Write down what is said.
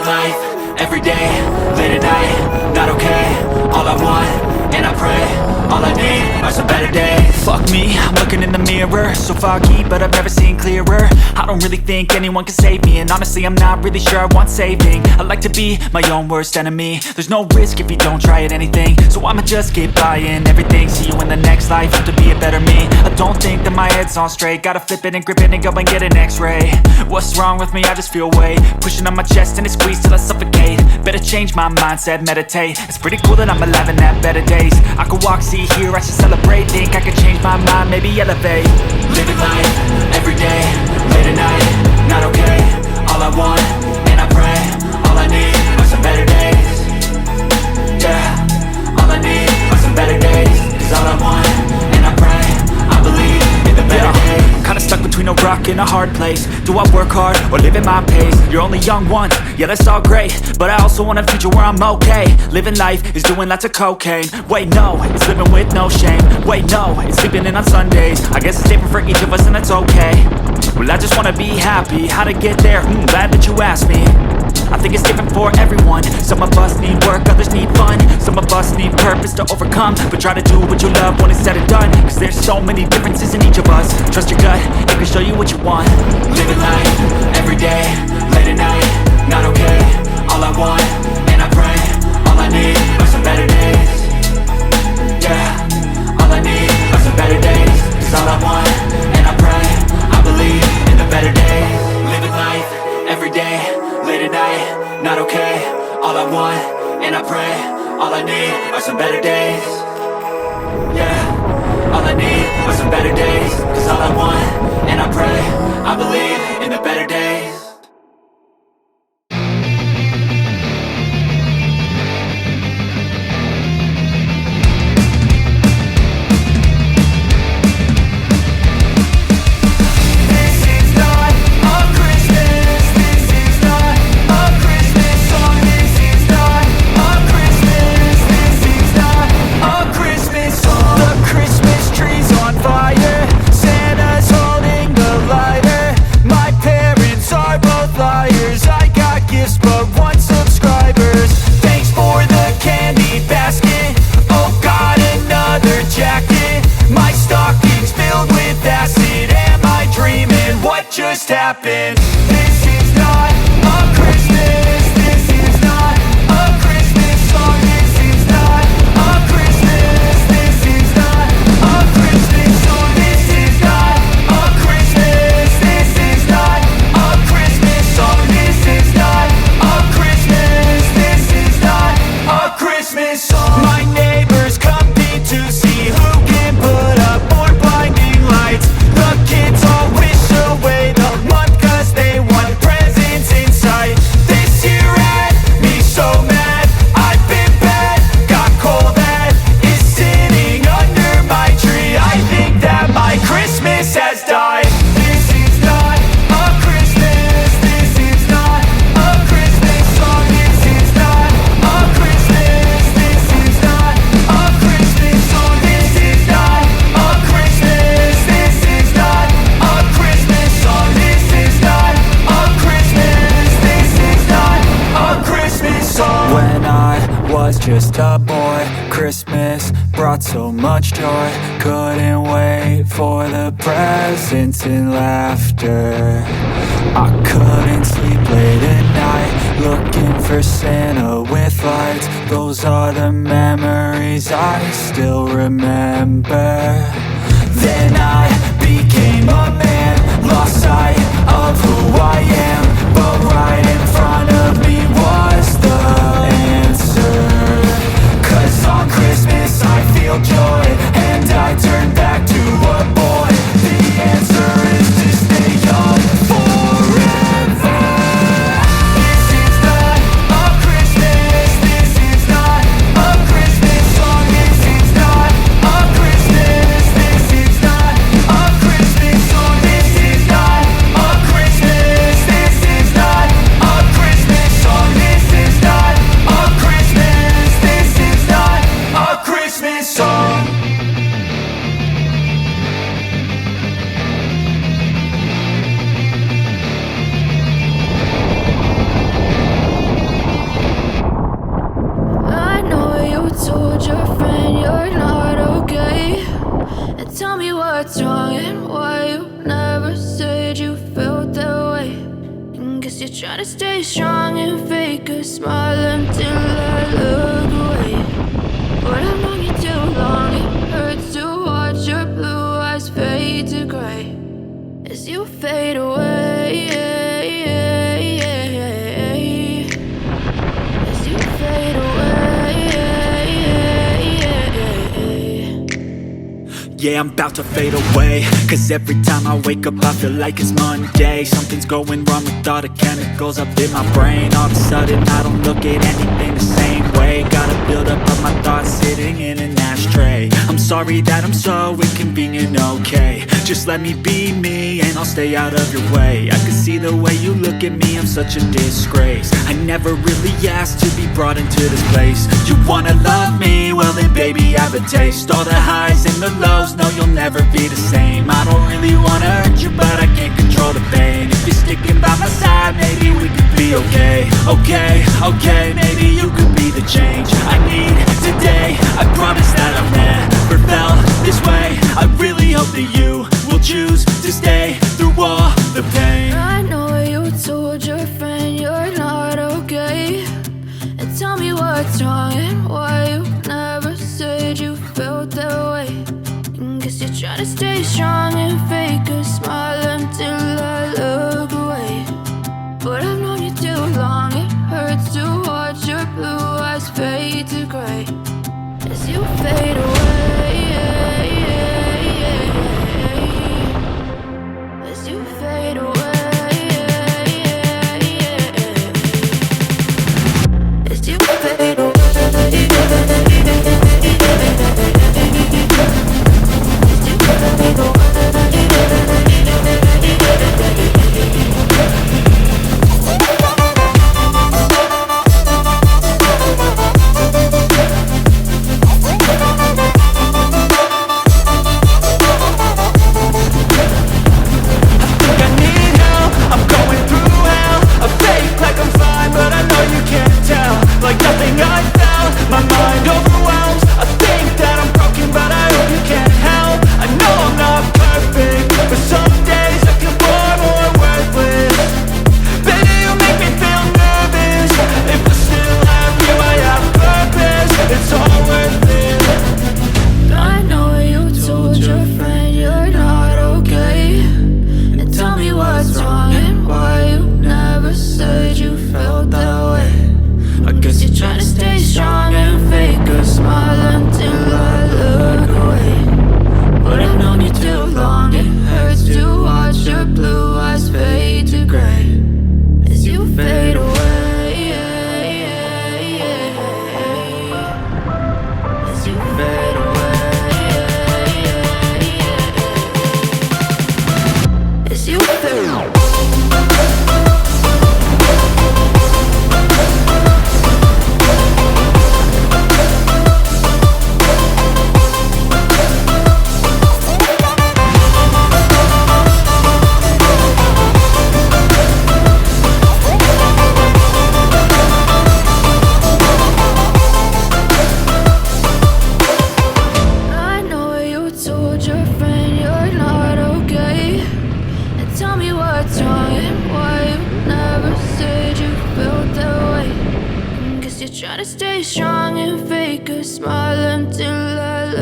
life, everyday, late at night, not okay. All I want, and I pray, all I need are some better days. Fuck me, I'm looking in the mirror, so foggy, but I've never seen clearer. I don't really think anyone can save me, and honestly I'm not really sure I want saving. I like to be my own worst enemy. There's no risk if you don't try at anything, so I'ma just keep buying everything. See you in the next life, have to be a better me. I don't think that my head's on straight, gotta flip it and grip it and go and get an x-ray. What's wrong with me? I just feel weight pushing on my chest and it squeezes till I suffocate. Better change my mindset, meditate. It's pretty cool that I'm alive and have better days. I could walk, see, hear, I should celebrate. Think I could change my mind, maybe elevate. Living life, everyday, late at night, not okay. All I want, and I pray, all I need are some better days. Yeah, all I need are some better days. Cause all I want, and I pray, I believe in the better days. Kinda stuck between a rock and a hard place. Do I work hard or live at my pace? You're only young once, yeah that's all great, but I also want a future where I'm okay. Living life is doing lots of cocaine. Wait no, it's living with no shame. Wait no, it's sleeping in on Sundays. I guess it's different for each of us and that's okay. Well I just wanna be happy, how to get there? Glad that you asked me. I think it's different for everyone. Some of us need work, others need fun. Some of us need purpose to overcome. But try to do what you love when it's said and done. Cause there's so many differences in each of us. Trust your gut, it can show you what you want. Living life, everyday, late at night, not okay. All I want, and I pray, all I need are some better days. Yeah, all I need are some better days. Cause all I want, and I pray, I believe in the better days. Living life, everyday, late at night, not okay. All I want, and I pray, all I need are some better days. Yeah, all I need are some better days. Cause all I want, and I pray, I believe in the better days. Just happened. This is not a Christmas. This is not a Christmas song. This is not a Christmas. This is not a Christmas song. This is not a Christmas. This is not a Christmas song. This is not a Christmas. This is not a Christmas song. My neighbors compete to see who can put up more blinding lights. The kids all wish away the month cause they want presents in sight. This year had me so mad, I've been bad, got coal that is sitting under my tree. I think that my Christmas has died. This is not a Christmas. This is not a Christmas song. This is not a Christmas. This is not a Christmas song. This is not a Christmas. This is not a Christmas song. This is not a Christmas. This is not a Christmas song. When I was just a boy, Christmas brought so much joy. Couldn't wait for the presents and laughter. I couldn't sleep late at night, looking for Santa with lights. Those are the memories I still remember. Then I became a man, lost sight of who I am. But right in front of me was the answer. Cause on Christmas I feel joy, and I turn back to a boy. The answer is to stay young forever. This is not a Christmas. This is not a Christmas song. This is not a Christmas. This is not a Christmas song. This is not a Christmas. This Tell me what's wrong and why you never said you felt that way. And guess you're trying to stay strong and fake a smile until I look away. But I've known you too long, it hurts to watch your blue eyes fade to gray as you fade away. As you fade away. Yeah, I'm about to fade away, cause every time I wake up I feel like it's Monday. Something's going wrong with all the chemicals up in my brain. All of a sudden I don't look at anything the same way. Gotta build up of my thoughts sitting in an ashtray. I'm sorry that I'm so inconvenient, okay. Just let me be me and I'll stay out of your way. I can see the way you look at me, I'm such a disgrace. I never really asked to be brought into this place. You wanna love me? Well then baby I have a taste. All the highs and the lows, no you'll never be the same. I don't really wanna hurt you but I can't control the pain. If you're sticking by my side maybe we could be okay. Okay, maybe you could be the change I need today. I promise that I've never felt this way. I really hope that you will choose to stay through all the pain. I know you told your friend you're not okay. And tell me what's wrong and why you never said you felt that way. And guess you're trying to stay strong and fake a smile until I look away. But I've known you too long, it hurts to watch your blue eyes fade to gray as you fade away. As you fade away. As you fade away. Try to stay strong and fake a smile until I